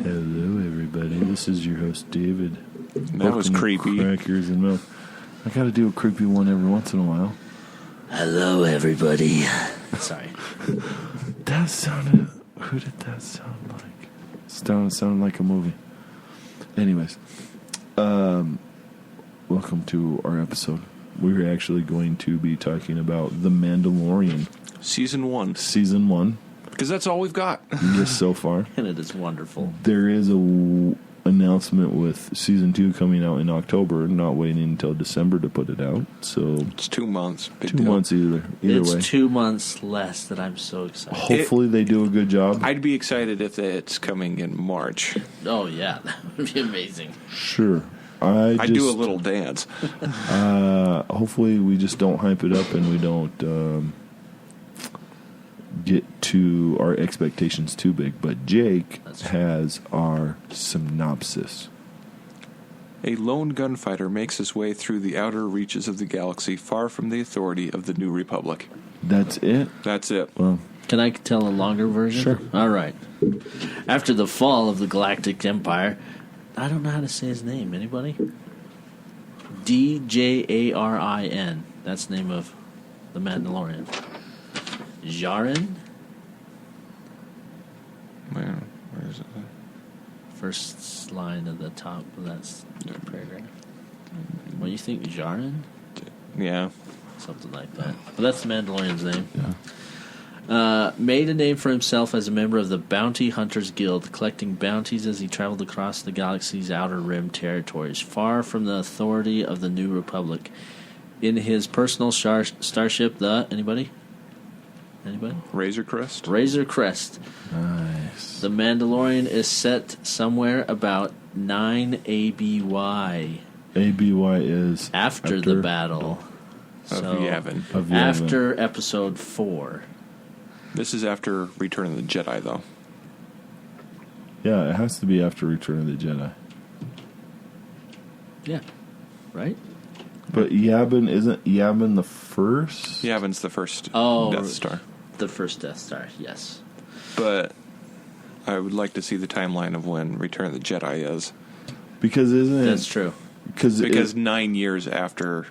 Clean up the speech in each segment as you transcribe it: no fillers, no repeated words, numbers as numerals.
Hello, everybody. This is your host, David. That was creepy. Crackers and milk. I got to do a creepy one every once in a while. Hello, everybody. Sorry. That sounded... Who did that sound like? Sounded like a movie. Anyways. Welcome to our episode. We're actually going to be talking about The Mandalorian. Season 1. Season 1. Because that's all we've got. Just so far. And it is wonderful. There is a announcement with Season 2 coming out in October, not waiting until December to put it out. So it's 2 months. Big 2 deal. months either It's way. 2 months less that I'm so excited. Hopefully they do a good job. I'd be excited if it's coming in March. Oh, yeah. That would be amazing. Sure. I'd do a little dance. Hopefully we just don't hype it up and we don't get to our expectations too big. But Jake has our synopsis. A lone gunfighter makes his way through the outer reaches of the galaxy, far from the authority of the New Republic. That's it? That's it. Well, Can I tell a longer version? Sure. All right. After the fall of the Galactic Empire, I don't know how to say his name. Anybody? Djarin. That's the name of the Mandalorian. Djarin? Man, where is it? First line at the top of that paragraph. What do you think? Djarin? Yeah. Something like that. But that's the Mandalorian's name. yeah. Made a name for himself as a member of the Bounty Hunters Guild, collecting bounties as he traveled across the galaxy's outer rim territories, far from the authority of the New Republic. In his personal starship, the... Anybody? Razor Crest? Razor Crest. Nice. The Mandalorian is set somewhere about 9 ABY. ABY is... After the battle. Of Yavin. Of Yavin. After episode 4. This is after Return of the Jedi, though. Yeah, it has to be after Return of the Jedi. Yeah. Right? But Yavin, isn't Yavin the first? Yavin's the first Oh, Death Star. The first Death Star, yes. But I would like to see the timeline of when Return of the Jedi is. Because isn't it... That's true. Because 9 years after...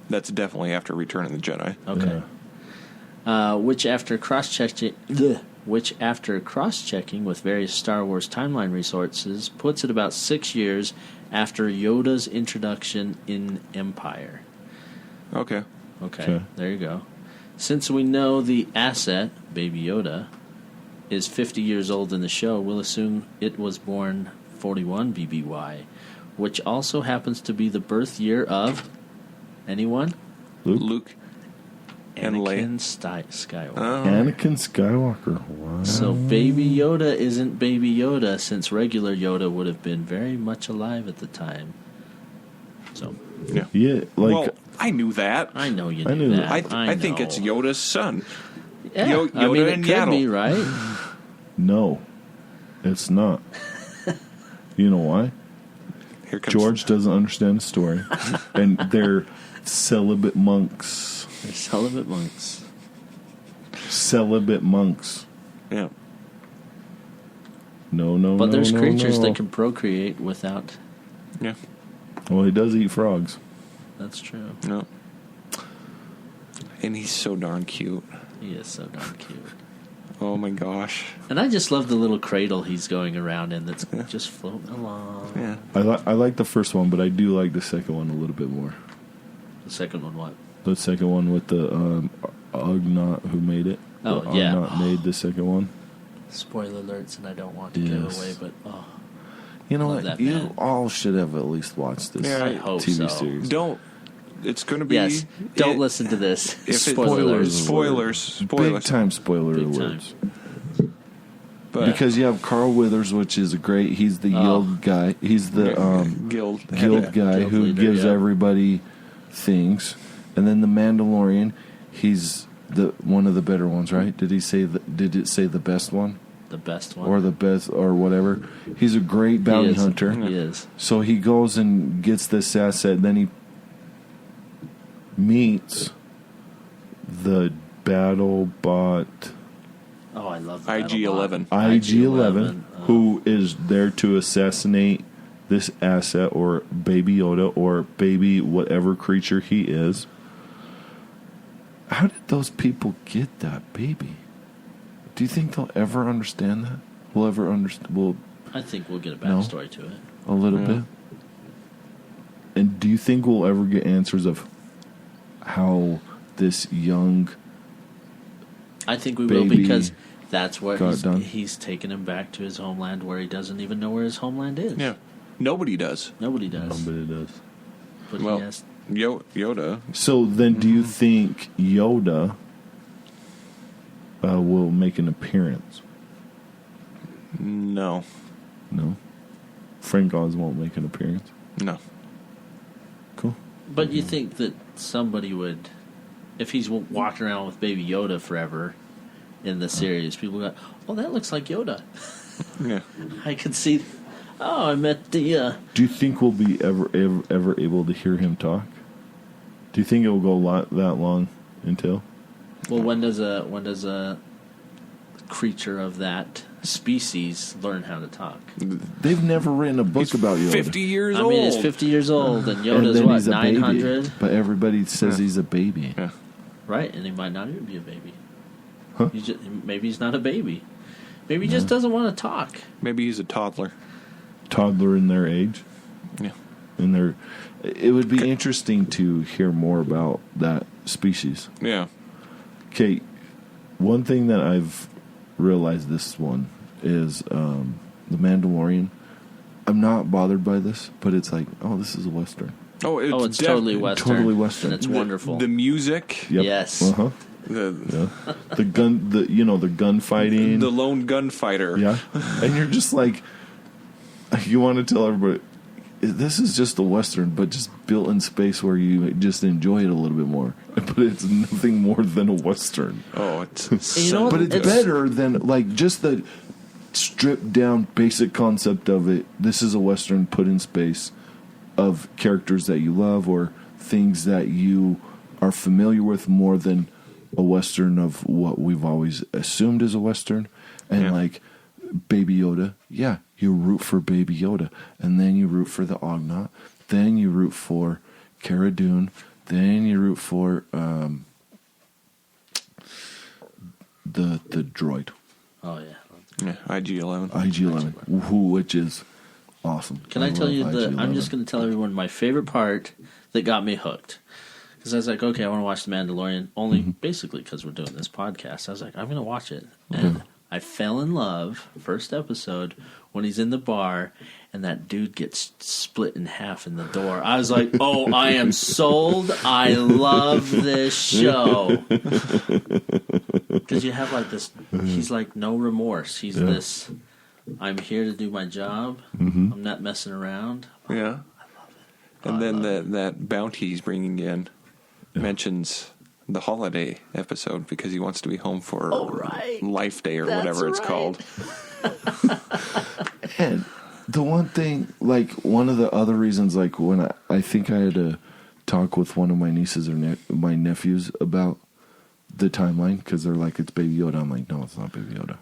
That's definitely after Return of the Jedi. Okay. Yeah. Which after cross-checking with various Star Wars timeline resources puts it about 6 years after Yoda's introduction in Empire. Okay. Okay, there you go. Since we know the asset, Baby Yoda, is 50 years old in the show, we'll assume it was born 41 BBY, which also happens to be the birth year of... Anyone? Luke. And Anakin Leia. Skywalker. Anakin Skywalker. Wow. So Baby Yoda isn't Baby Yoda, since regular Yoda would have been very much alive at the time. So, Yeah. Yeah, like... Well, I knew that. I know you I knew knew that. I think it's Yoda's son. Yeah, Yoda I mean, it and could Yaddle. be, right? No, it's not. You know why? Here comes George doesn't understand the story. And they're celibate monks. They're celibate monks. Celibate monks. Yeah. No, But there's no, creatures no. that can procreate without... Yeah. Well, he does eat frogs. That's true. No. And he's so darn cute. He is so darn cute. Oh my gosh. And I just love the little cradle he's going around in that's just floating along. Yeah. I like the first one, but I do like the second one a little bit more. The second one, what? The second one with the Ugnaught who made it. Oh, the yeah. Ugnaught made the second one. Spoiler alerts, and I don't want to give Yes. away, but oh, You know Love what? that You man. all should have at least watched this Yeah, I hope TV so. series. Don't. It's going to be. yes. Don't listen to this. If Spoilers. Spoilers. Big time spoiler Big alerts. But Because you have Carl Withers, which is great. He's the guild guy. He's the guild guy Guild who leader, gives yeah. everybody things. And then the Mandalorian, he's the one of the better ones, right? Did it say the best one? The best one. Or the best or whatever. He's a great bounty He is. hunter. He is. So he goes and gets this asset, then he meets the battle bot Oh, I love the IG-11. IG-11, who is there to assassinate this asset or Baby Yoda or baby whatever creature he is. How did those people get that baby? Do you think they'll ever understand that? We'll ever understand? Well, I think we'll get a backstory to it. A little bit. And do you think we'll ever get answers of how this young I think we will, baby because that's where got he's taken him back to his homeland where he doesn't even know where his homeland is. Yeah. Nobody does. Nobody does. Nobody does. But Well, he has, Yoda. So then do you think Yoda will make an appearance? No. No. Frank Oz won't make an appearance. No. Cool. but you think that somebody would, if he's walking around with Baby Yoda forever in the series, people go, "Oh, that looks like Yoda." Yeah. I could see. Oh, I met the. Do you think we'll be ever able to hear him talk? Do you think it will go that long until? Well, when does a creature of that species learn how to talk? They've never written a book about Yoda. 50 years old. I mean, it's 50 years old, and And Yoda's then what, he's a 900? baby. But everybody says Yeah. he's a baby. Yeah. Right, and he might not even be a baby. Huh? Maybe he's not a baby. Maybe he just doesn't want to talk. Maybe he's a toddler. Toddler in their age. Yeah. It would be interesting to hear more about that species. Yeah. Okay, one thing that I've realized this one is The Mandalorian. I'm not bothered by this, but it's like, oh, this is a Western. Oh, It's totally Western. Totally Western. And it's wonderful. The music. Yep. Yes. Uh-huh. The The gun, the gunfighting. the lone gunfighter. Yeah. And you're just like, you want to tell everybody, this is just a Western, but just built in space where you just enjoy it a little bit more. But it's nothing more than a Western. Oh, it's You know what? But it's better than, like, just the stripped down basic concept of it. This is a Western put in space of characters that you love or things that you are familiar with more than a Western of what we've always assumed is a Western. And, Yeah. like, Baby Yoda, yeah, you root for Baby Yoda. And then you root for the Ugnaught. Then you root for Cara Dune. Then you root for the droid. Oh, yeah. yeah, IG-11. IG-11, which is awesome. Can I tell love you IG-11. I'm just going to tell everyone my favorite part that got me hooked. Because I was like, okay, I want to watch The Mandalorian, only basically because we're doing this podcast. I was like, I'm going to watch it. And I fell in love, first episode, when he's in the bar and that dude gets split in half in the door. I was like, oh, I am sold. I love this show. Because you have like this, he's like no remorse. He's this, I'm here to do my job. I'm not messing around. Yeah. And then that bounty he's bringing in mentions the holiday episode because he wants to be home for Life Day or That's whatever it's right. called. And the one thing, like, one of the other reasons, like, when I think I had to talk with one of my nieces or my nephews about the timeline, because they're like, it's Baby Yoda. I'm like, no, it's not Baby Yoda.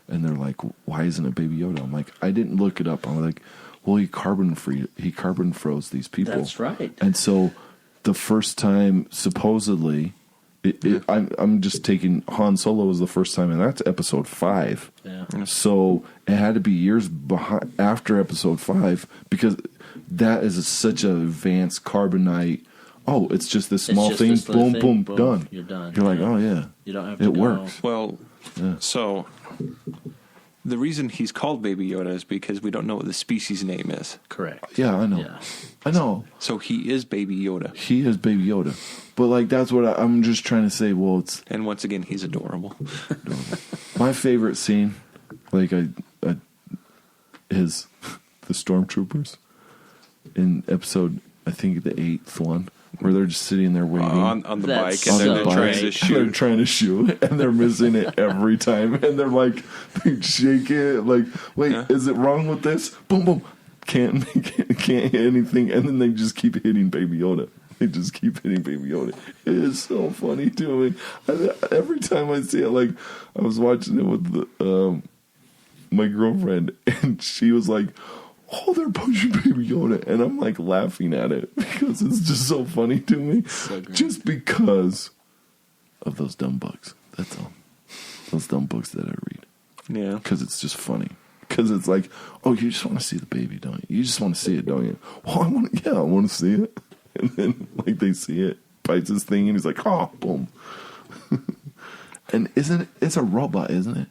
And they're like, why isn't it Baby Yoda? I'm like, I didn't look it up. I'm like, well, he carbon froze these people. That's right. And so the first time, supposedly, I'm just taking Han Solo was the first time, and that's episode 5. Yeah. So it had to be years after episode 5 because that is such an advanced carbonite. Oh, it's just this small just thing. this little Boom, thing, done. you're done. You're like, Yeah. oh yeah, You don't have to it go. works. Well, Yeah. so the reason he's called Baby Yoda is because we don't know what the species name is. Correct. Yeah, I know. Yeah. I know. So he is Baby Yoda. He is Baby Yoda, but like that's what I'm just trying to say. Well, it's And once again, he's adorable. my favorite scene. Like is the stormtroopers in episode, I think the 8th one, where they're just sitting there waiting. on the That's bike, and so they're great. trying to And they're shoot. trying to shoot, and they're missing it every time. And they're like, they shake it, like, wait, is it wrong with this? Boom, boom, can't hit anything, and then they just keep hitting Baby Yoda. they just keep hitting Baby Yoda. It is so funny to me. Every time I see it, like I was watching it with my girlfriend, and she was like, "Oh, they're punching Baby Yoda," and I'm like laughing at it because it's just so funny to me, just because of those dumb books. That's all. Those dumb books that I read. Yeah, because it's just funny. Because it's like, oh, you just want to see the baby, don't you? You just want to see it, don't you? Well, I want to see it. And then, like, they see it, bites his thing, and he's like, oh, boom. And it's a robot, isn't it?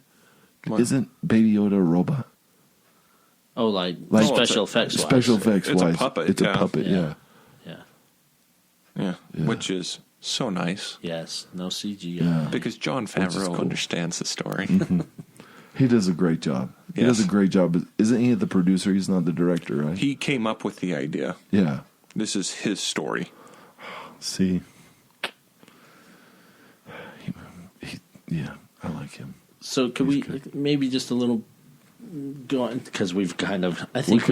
What? Isn't Baby Yoda a robot? Oh, like special effects wise. Special effects it's wise. A puppet, it's a puppet, yeah. Yeah. Which is so nice. Yes, no CGI. Yeah. Because Jon Favreau understands the story. Mm-hmm. He does a great job. He does a great job. Isn't he the producer? He's not the director, right? He came up with the idea. Yeah. This is his story. See. Yeah, I like him. So could we maybe just a little go on, because we've kind of I think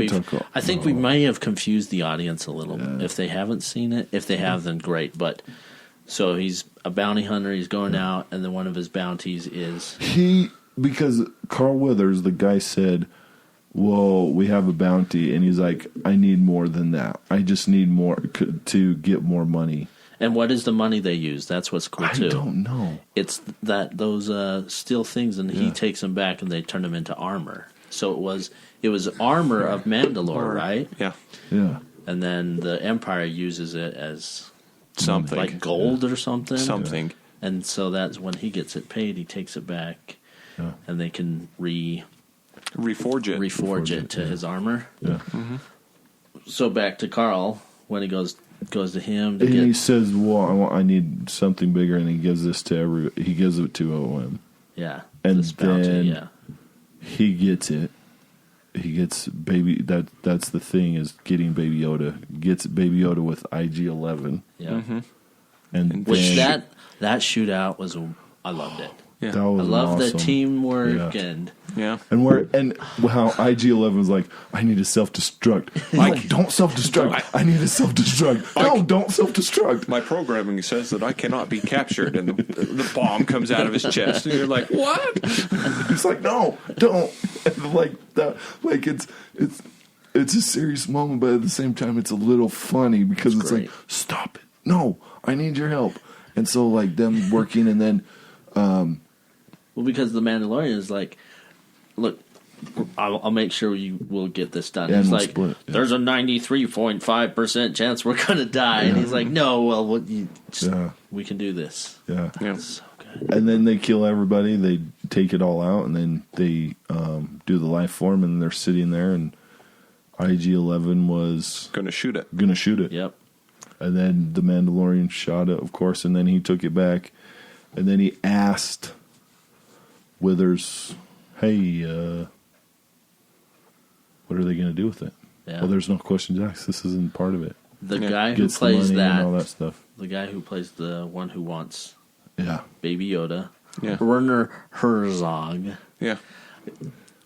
we may have confused the audience a little if they haven't seen it. If they have, then great. But so he's a bounty hunter. He's going out, and then one of his bounties is because Carl Weathers, the guy, said, "Well, we have a bounty," and he's like, "I need more than that. I just need more to get more money." And what is the money they use? That's what's cool too. I don't know. It's those steel things, and he takes them back, and they turn them into armor. So it was armor of Mandalore, right? Yeah. Yeah. And then the Empire uses it as something like gold or something. Something. And so that's when he gets it paid. He takes it back, and they can reforge it to his armor. Yeah. Mm-hmm. So back to Carl when he goes to him. He says, "Well, I need something bigger," and he gives this to he gives it to OM. Yeah, and then he gets it. He gets baby. That's the thing, is getting Baby Yoda. Gets Baby Yoda with IG-11. Yeah, and which that shootout was. I loved it. Yeah, that was I love awesome. the teamwork and how IG-11 was like, "I need to self-destruct." Like, don't self-destruct. I need to self-destruct. No, don't self-destruct. My programming says that I cannot be captured, and the bomb comes out of his chest, and you're like, "What?" He's like, "No, don't." And like that, like it's a serious moment, but at the same time, it's a little funny because it's like, "Stop it! No, I need your help." And so, like, them working, and then. Well, because the Mandalorian is like, look, I'll make sure you will get this done. Yeah, he's like, there's a 93.5% chance we're going to die. And he's like, no, well, we can do this. Yeah. So good. And then they kill everybody. They take it all out, and then they do the life form, and they're sitting there, and IG-11 was going to shoot it. Yep. And then the Mandalorian shot it, of course, and then he took it back. And then he asked Withers, "Hey, what are they going to do with it?" Yeah. Well, there's no questions asked. This isn't part of it. The guy who Gets plays the money that, and all that stuff. the guy who plays the one who wants Yeah. Baby Yoda, Yeah. Werner Herzog. Yeah.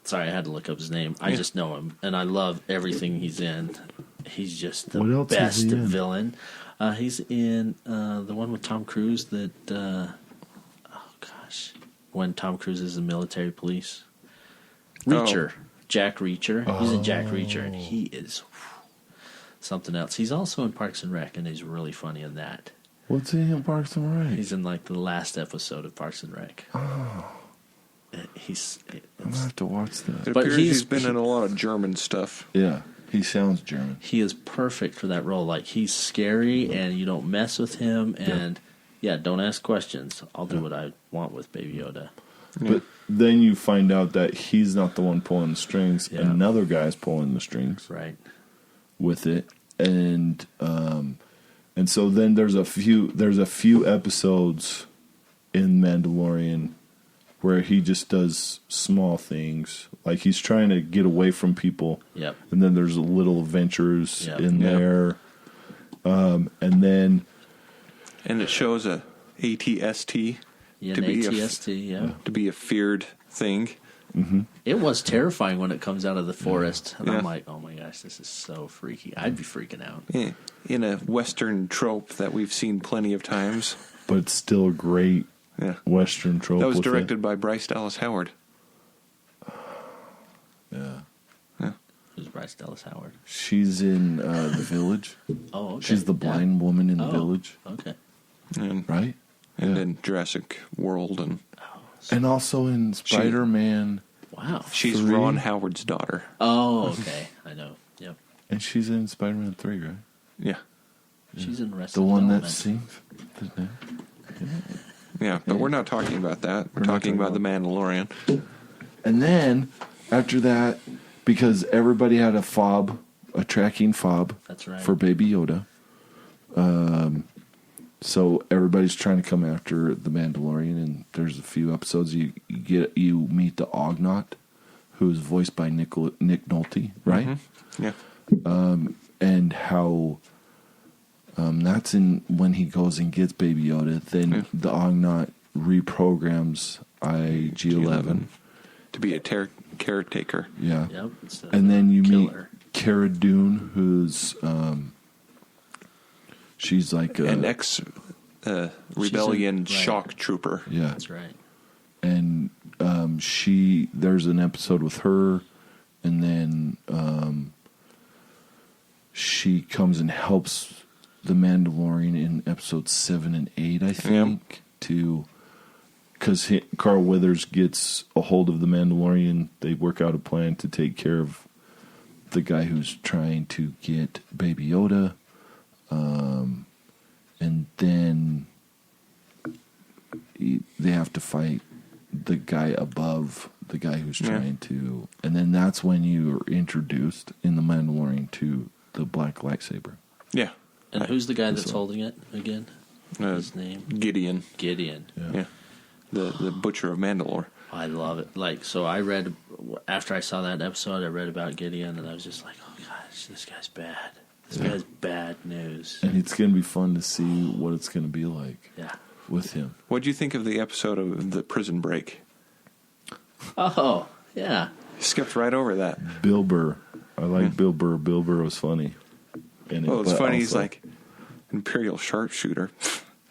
Sorry, I had to look up his name. I just know him, and I love everything he's in. He's just the best villain. He's in the one with Tom Cruise that... when Tom Cruise is in military police. Reacher. Jack Reacher. He's in Jack Reacher, and he is something else. He's also in Parks and Rec, and he's really funny in that. What's he in Parks and Rec? He's in, like, the last episode of Parks and Rec. Oh. I'm going to have to watch that. It appears he's been in a lot of German stuff. Yeah. He sounds German. He is perfect for that role. Like, he's scary, and you don't mess with him, and... Yeah, don't ask questions. I'll do what I want with Baby Yoda. But then you find out that he's not the one pulling the strings. Yeah. Another guy's pulling the strings. Right. With it. And so then there's a few episodes in Mandalorian where he just does small things. Like, he's trying to get away from people. Yep. And then there's little adventures in there. And then... And it shows a ATST to be a feared thing. It was terrifying when it comes out of the forest. And Yeah. I'm like, oh my gosh, this is so freaky. I'd be freaking out. In a Western trope that we've seen plenty of times. But it's still a great Western trope. That was with directed it. by Bryce Dallas Howard. Yeah. Who's Bryce Dallas Howard? She's in The Village. Oh, okay. She's the blind woman in The Village. Okay. Right? And then Jurassic World. And also in Spider-Man. Wow. She's 3. Ron Howard's daughter. Oh, okay. I know. Yep. And she's in Spider-Man 3, right? Yeah. She's in Arrested The one that Development. sings. Yeah, but we're not talking about that. We're We're not talking about The talking Mandalorian. And then, after that, because everybody had a fob, a tracking fob That's right. for Baby Yoda. So everybody's trying to come after the Mandalorian, and there's a few episodes you meet the Ognaut, who's voiced by Nick Nolte, right? Mm-hmm. Yeah. And how that's in when he goes and gets Baby Yoda. Then the Ognaut reprograms IG-11 to be a caretaker. Yeah. Yep. It's the And then you killer. meet Cara Dune, who's she's like An ex-rebellion right. shock trooper. yeah, That's right. and there's an episode with her, and then she comes and helps the Mandalorian in episodes 7 and 8, I think, because Carl Weathers gets a hold of the Mandalorian. They work out a plan to take care of the guy who's trying to get Baby Yoda, and then they have to fight the guy above the guy who's trying to, and then that's when you are introduced in the Mandalorian to the black lightsaber. Yeah. And who's the guy that's holding it again? His name? Gideon. Gideon. Yeah. The Butcher of Mandalore. I love it. Like, so I read, after I saw that episode, I read about Gideon, and I was just like, oh gosh, this guy's bad. This guy's bad news. And it's going to be fun to see what it's going to be like with him. What do you think of the episode of the prison break? Oh, yeah. Skipped right over that. Bill Burr. I like Bill Burr. Bill Burr was funny. Well, it's funny. He's like, Imperial sharpshooter.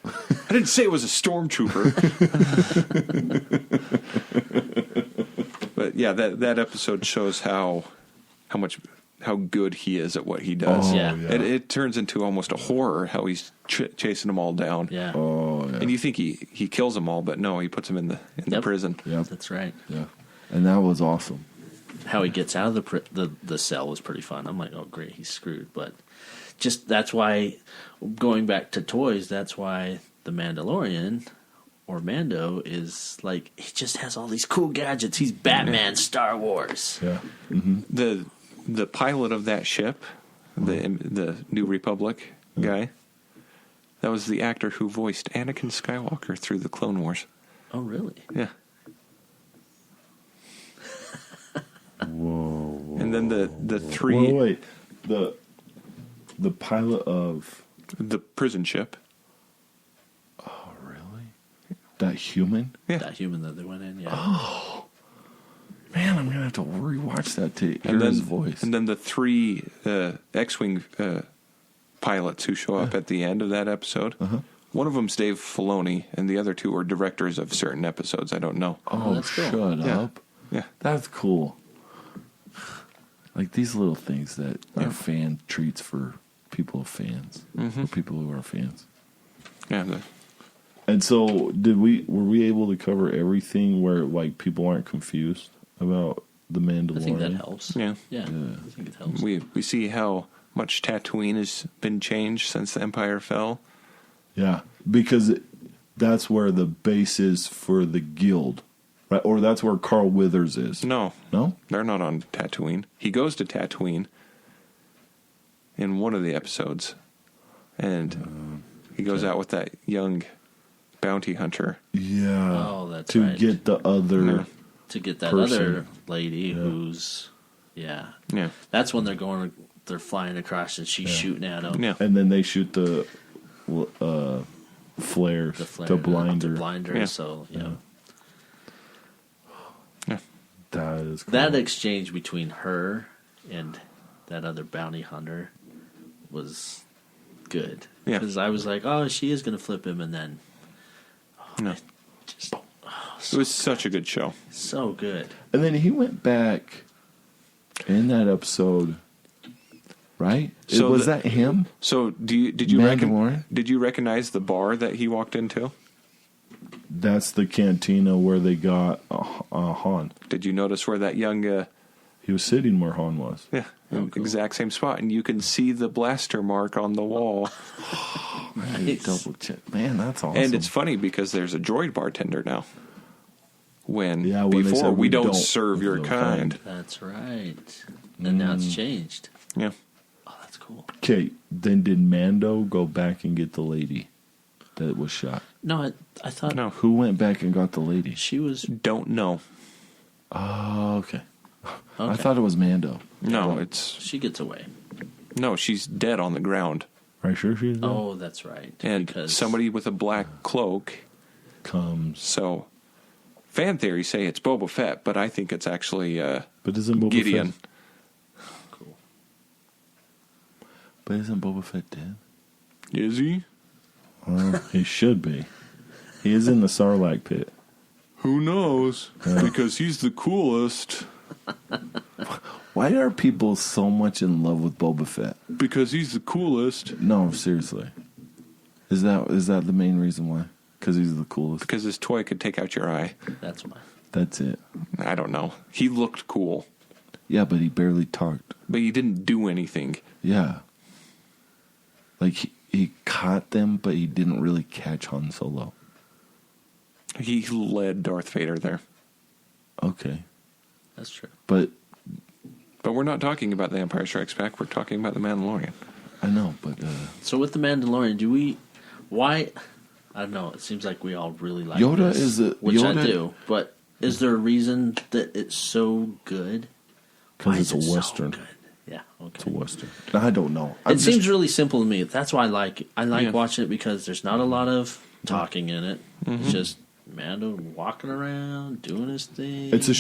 I didn't say it was a stormtrooper. But yeah, that episode shows how good he is at what he does. Oh, Yeah. It turns into almost a horror how he's chasing them all down. Yeah. Oh, yeah. And you think he kills them all, but no, he puts them in the prison. Yep. That's right. Yeah. And that was awesome. How he gets out of the cell was pretty fun. I'm like, oh, great, he's screwed. But just that's why, going back to toys, that's why the Mandalorian or Mando is like, he just has all these cool gadgets. He's Batman, Star Wars. Yeah. Mm-hmm. The pilot of that ship, the New Republic guy, that was the actor who voiced Anakin Skywalker through the Clone Wars. Oh, really? Yeah. Whoa. And then the three... Wait. The pilot of... The prison ship. Oh, really? That human? Yeah. That human that they went in, yeah. Oh. Man, I'm going to have to rewatch that to hear And then, his voice. and then the three X-Wing pilots who show up at the end of that episode. One of them's Dave Filoni, and the other two are directors of certain episodes. I don't know. Oh, that's cool. shut Yeah. up. Yeah. That's cool. Like these little things that are fan treats for people of fans. For people who are fans. Yeah. And so were we able to cover everything where like people aren't confused about the Mandalorian? I think that helps. Yeah. Yeah. I think it helps. We see how much Tatooine has been changed since the Empire fell. Yeah, because that's where the base is for the guild, right? Or that's where Carl Weathers is. No. No? They're not on Tatooine. He goes to Tatooine in one of the episodes, and he goes out with that young bounty hunter. Yeah. Oh, that's to right. get the other... Yeah. To get that person. other lady who's... Yeah. Yeah. That's when they're flying across and she's shooting at them. Yeah. And then they shoot the flares The flare to blind her. To blind her, Yeah. so, yeah. is cool. That exchange between her and that other bounty hunter was good. Yeah. Because I was like, oh, she is going to flip him, and then... No. It was such a good show. So good. And then he went back in that episode, right? So was that him? So did you recognize the bar that he walked into? That's the cantina where they got Han. Did you notice where that young... He was sitting where Han was. Yeah, exact same spot. And you can see the blaster mark on the wall. Nice. Double check. Man, that's awesome. And it's funny because there's a droid bartender now. When they before said we don't serve your kind. That's right. And now it's changed. Yeah. Oh, that's cool. Okay, then did Mando go back and get the lady that was shot? No, I thought... No. Who went back and got the lady? She was... Don't know. Oh, okay. I thought it was Mando. No, it's... She gets away. No, she's dead on the ground. Are you sure she's dead? Oh, that's right. And because somebody with a black cloak comes. So, fan theories say it's Boba Fett, but I think it's actually But isn't Boba Gideon. Fett? Cool. But isn't Boba Fett dead? Is he? He should be. He is in the Sarlacc pit. Who knows? Because he's the coolest. Why are people so much in love with Boba Fett? Because he's the coolest. No, seriously. Is that the main reason why? Because he's the coolest? Because his toy could take out your eye. That's why. That's it. I don't know. He looked cool. Yeah, but he barely talked. But he didn't do anything. Yeah. Like, he caught them, but he didn't really catch Han Solo. He led Darth Vader there. Okay. That's true. But we're not talking about The Empire Strikes Back. We're talking about The Mandalorian. I know, but... So with The Mandalorian, why... I don't know. It seems like we all really like Yoda this, which I do. But is there a reason that it's so good? Because it's a Western. So good? Yeah, okay. It's a Western. I don't know. It seems really simple to me. That's why I like it. I like watching it because there's not a lot of talking in it. Mm-hmm. It's just Mando walking around, doing his thing. It's a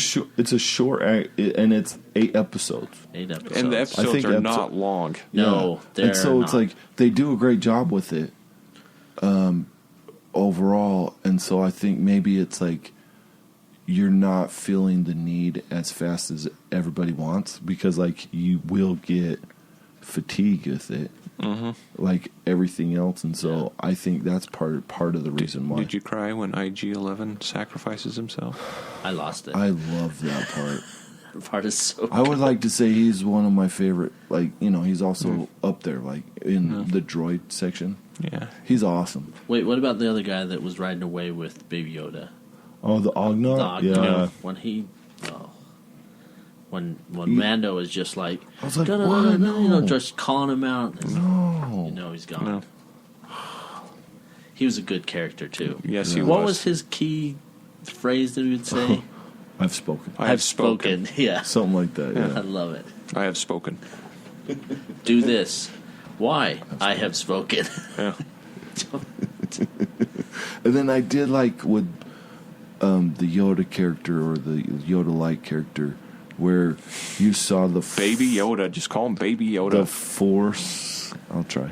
short act, and it's 8 episodes. 8 episodes. And the episodes are not long. No, they're and so it's not. like they do a great job with it overall, and so I think maybe it's like you're not feeling the need as fast as everybody wants, because like you will get fatigue with it, like everything else, and so I think that's part of the reason why. Did you cry when IG-11 sacrifices himself? I lost it. I love that part. The part is so good. I would like to say he's one of my favorite. Like, he's also up there, like in the droid section. Yeah, he's awesome. Wait, what about the other guy that was riding away with Baby Yoda? Oh, the Ogna? Yeah. When he, when Mando is just like, I was like, what? No. just calling him out. No. He's gone. No. He was a good character too. Yes, he What was. was his key phrase that he would say? I've spoken. I've spoken. Yeah. Something like that, yeah. I love it. I have spoken. Do this. Why? I have spoken. Yeah. And then I did like with the Yoda character, or the Yoda-like character, where you saw the Baby Yoda. Just call him Baby Yoda. The Force. I'll try.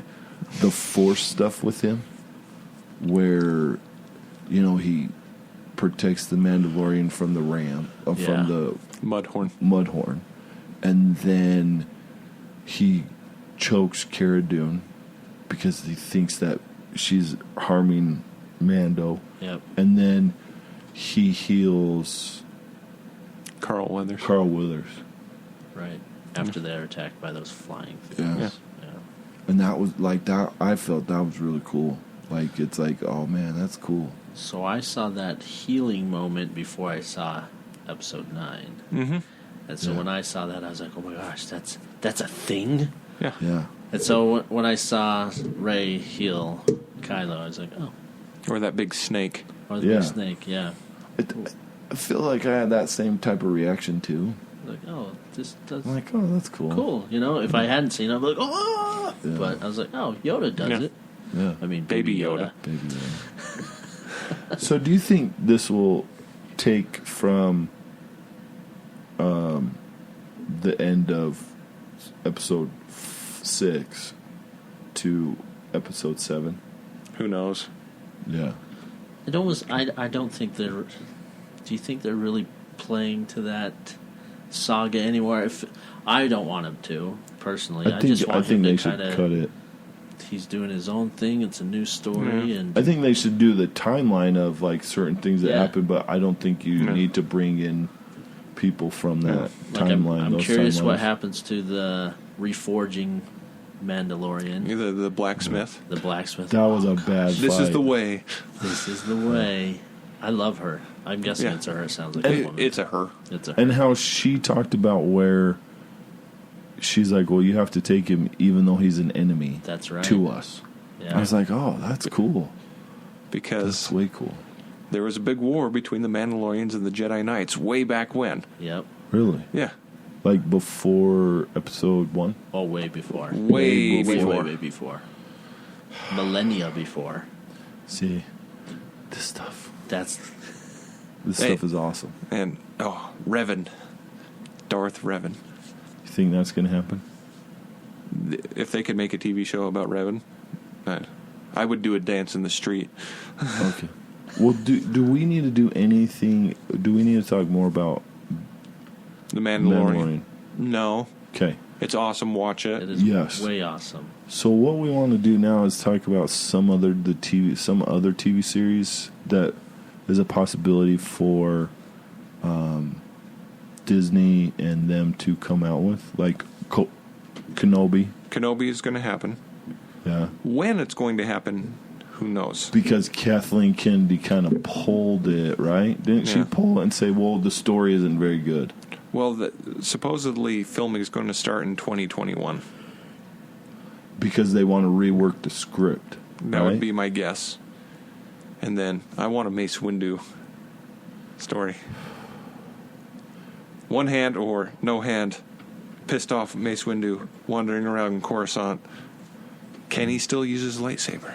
The Force stuff with him, where he protects the Mandalorian from the ram, from the Mudhorn, and then he chokes Cara Dune because he thinks that she's harming Mando. Yep. And then he heals Carl Weathers. Right. After they're attacked by those flying things. Yeah. Yeah. And that was like that. I felt that was really cool. Like, it's like, oh man, that's cool. So I saw that healing moment before I saw episode 9. Mm-hmm. And so when I saw that, I was like, oh my gosh, that's a thing? Yeah. Yeah. And so when I saw Rey heal Kylo, I was like, oh. Or that big snake. Or the big snake, yeah. I feel like I had that same type of reaction too. Like, oh, this does... I'm like, oh, that's cool. Cool, if I hadn't seen it, I'd be like, oh! Yeah. But I was like, oh, Yoda does it. Yeah. I mean, Baby Yoda. Baby Yoda. So do you think this will take from the end of episode 6 to episode 7. Who knows? Yeah. It almost. I don't think they're. Do you think they're really playing to that saga anymore? If I don't want him to personally, I just want him to they should cut it. He's doing his own thing. It's a new story, and I think they should do the timeline of like certain things that happen, but I don't think you need to bring in people from that timeline. I'm curious what happens to the reforging Mandalorian. The blacksmith. The blacksmith. That was a bad fight. This is the way. This is the way. I love her. I'm guessing it's a her. It sounds like a woman. It's a her. It's a her. And how she talked about where she's like, well, you have to take him even though he's an enemy. That's right. To us. Yeah. I was like, oh, that's cool. Because that's way cool. There was a big war between the Mandalorians and the Jedi Knights way back when. Yep. Really? Yeah. Like before episode 1? Oh, way before. Way Way before. Millennia before. See, this stuff. This stuff is awesome. And, Revan. Darth Revan. You think that's going to happen? If they could make a TV show about Revan, I would do a dance in the street. Okay. Well, do we need to do anything? Do we need to talk more about The Mandalorian? No. Okay. It's awesome. Watch it. It is way awesome. So what we want to do now is talk about some other TV series that is a possibility for Disney and them to come out with, like Kenobi. Kenobi is going to happen. Yeah. When it's going to happen, who knows? Because Kathleen Kennedy kind of pulled it, right? Didn't she pull it and say, well, the story isn't very good? Well, supposedly filming is going to start in 2021. Because they want to rework the script. That would be my guess. And then I want a Mace Windu story. One hand or no hand, pissed off Mace Windu wandering around Coruscant. Can he still use his lightsaber?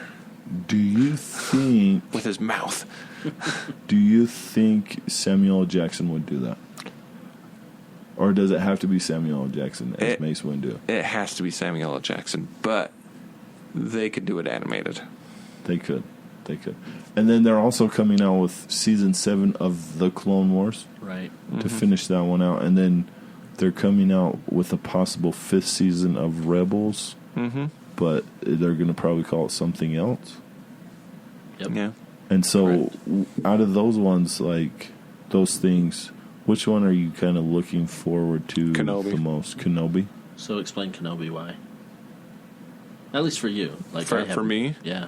Do you think... With his mouth. Do you think Samuel L. Jackson would do that? Or does it have to be Samuel L. Jackson as Mace Windu? It has to be Samuel L. Jackson, but they could do it animated. They could. And then they're also coming out with season 7 of The Clone Wars. Right. To finish that one out. And then they're coming out with a possible 5th season of Rebels. Mm-hmm. But they're going to probably call it something else. Yep. Yeah. And so out of those ones, like those things, which one are you kind of looking forward to the most? Kenobi? So explain Kenobi why. At least for you. Like for me? Yeah.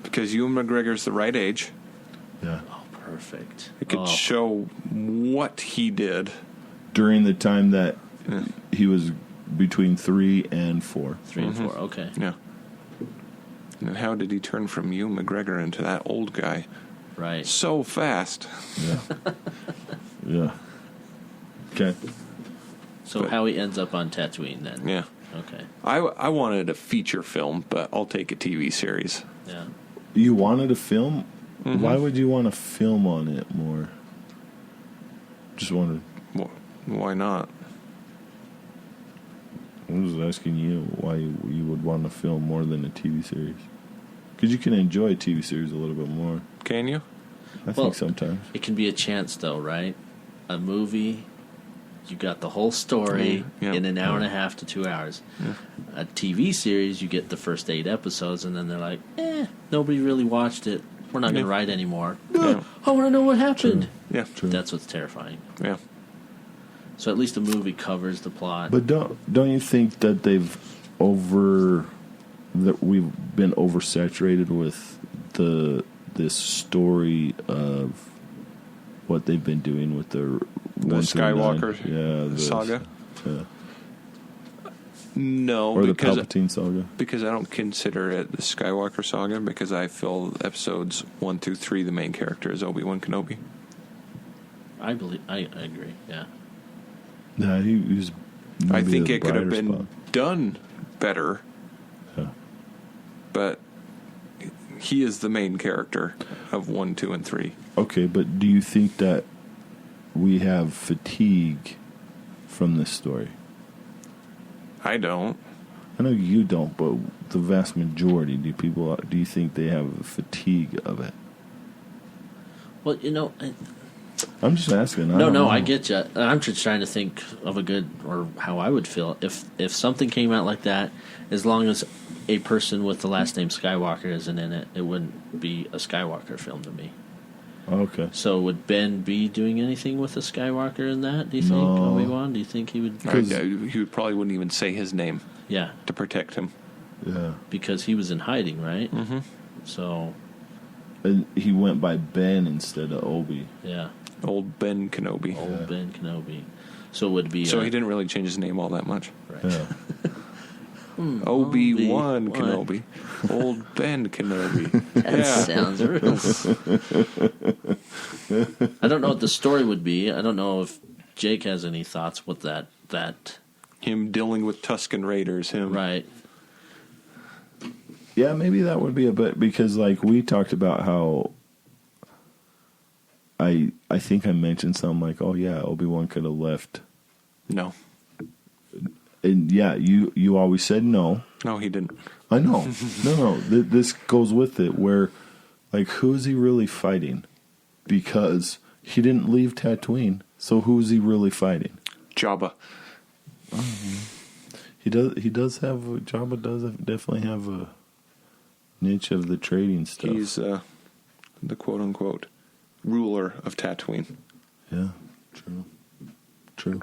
Because Ewan McGregor's the right age. Yeah. Oh, perfect. It could show what he did. During the time that he was between 3 and 4. 3 and 4, okay. Yeah. And how did he turn from Ewan McGregor into that old guy? Right. So fast. Yeah. Yeah. Okay. So how he ends up on Tatooine then? Yeah. Okay. I wanted a feature film, but I'll take a TV series. Yeah. You wanted a film? Mm-hmm. Why would you want to film on it more? Just wondered. Why not? I was asking you why you would want to film more than a TV series. Because you can enjoy a TV series a little bit more. Can you? I think sometimes. It can be a chance, though, right? A movie, you got the whole story in an hour and a half to 2 hours. Yeah. A TV series, you get the first 8 episodes, and then they're like, nobody really watched it. We're not going to write anymore. Yeah. I want to know what happened. True. Yeah. True. That's what's terrifying. Yeah. So at least a movie covers the plot. But don't you think that we've been oversaturated with this story of what they've been doing with the Skywalker saga? Yeah. No, or the Palpatine saga. Because I don't consider it the Skywalker saga, because I feel episodes 1 through 3, the main character is Obi-Wan Kenobi. I agree, yeah. Yeah, he was. I think it could have been done better. Yeah. But he is the main character of 1, 2, and 3. Okay, but do you think that we have fatigue from this story? I don't. I know you don't, but the vast majority, do you think they have a fatigue of it? Well, I'm just asking. No, I get you. I'm just trying to think of a good, or how I would feel if something came out like that. As long as a person with the last name Skywalker isn't in it, it wouldn't be a Skywalker film to me. Okay. So would Ben be doing anything with a Skywalker in that? Do you think No. Obi-Wan? Do you think he would? He probably wouldn't even say his name. Yeah, To protect him. Yeah. because he was in hiding, right? Mm-hmm. So And he went by Ben instead of Obi. yeah, Old Ben Kenobi. old Ben Kenobi. So it would be. So he didn't really change his name all that much. Right. Yeah. Obi-Wan Obi-Wan. Kenobi. Old Ben Kenobi. That sounds real. I don't know what the story would be. I don't know if Jake has any thoughts with that. Him dealing with Tusken Raiders. Him. Right. Yeah, maybe that would be a bit, because like we talked about how I think I mentioned something like, oh yeah, Obi-Wan could have left. No. And yeah, you always said no. No, he didn't. I know. No. This goes with it, where, like, who is he really fighting? Because he didn't leave Tatooine, so who is he really fighting? Jabba. He does have, Jabba does definitely have a niche of the trading stuff. He's the quote-unquote ruler of Tatooine. Yeah, true.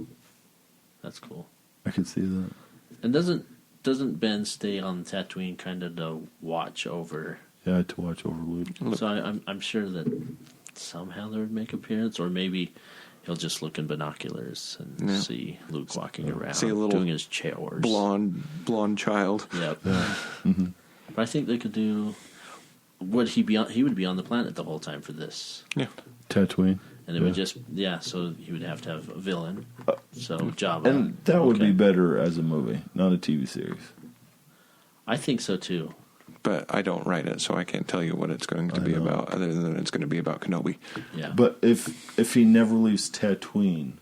That's cool. I could see that. And doesn't Ben stay on Tatooine kind of to watch over? Yeah, to watch over Luke. So I'm sure that somehow they would make appearance, or maybe he'll just look in binoculars and see Luke walking around, See a little doing his chores. Blonde child. Yep. Yeah. Mm-hmm. But I think they could do. Would he be on? He would be on the planet the whole time for this. Yeah. Tatooine. And it would just, so he would have to have a villain. So Jabba. And that would be better as a movie, not a TV series. I think so too. But I don't write it, so I can't tell you what it's going to be about, other than it's going to be about Kenobi. Yeah. But if he never leaves Tatooine,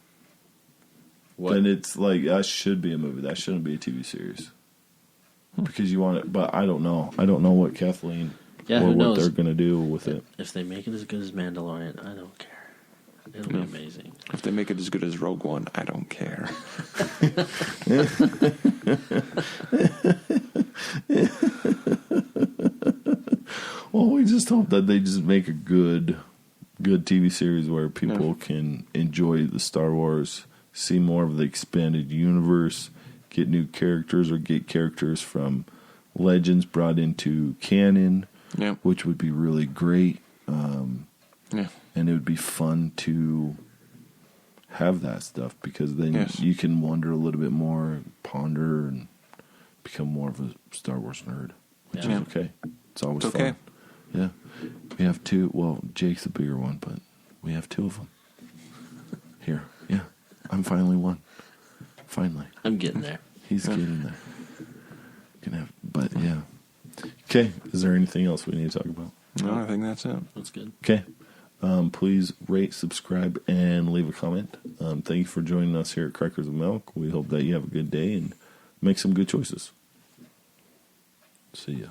then it's like, that should be a movie. That shouldn't be a TV series. Because you want it, but I don't know. I don't know what Kathleen or who what knows? they're going to do with it. If they make it as good as Mandalorian, I don't care. It'll be amazing. If they make it as good as Rogue One, I don't care. Well, we just hope that they just make a good TV series where people can enjoy the Star Wars, see more of the expanded universe, get new characters, or get characters from Legends brought into canon, which would be really great. And it would be fun to have that stuff, because then you can wonder a little bit more, ponder, and become more of a Star Wars nerd, which is okay. It's always fun. Okay. Yeah. We have two. Well, Jake's a bigger one, but we have two of them. Here. Yeah. I'm finally one. Finally. I'm getting there. He's getting there. But yeah. Okay. Is there anything else we need to talk about? No, I think that's it. That's good. Okay. Please rate, subscribe, and leave a comment. Thank you for joining us here at Crackers and Milk. We hope that you have a good day and make some good choices. See ya.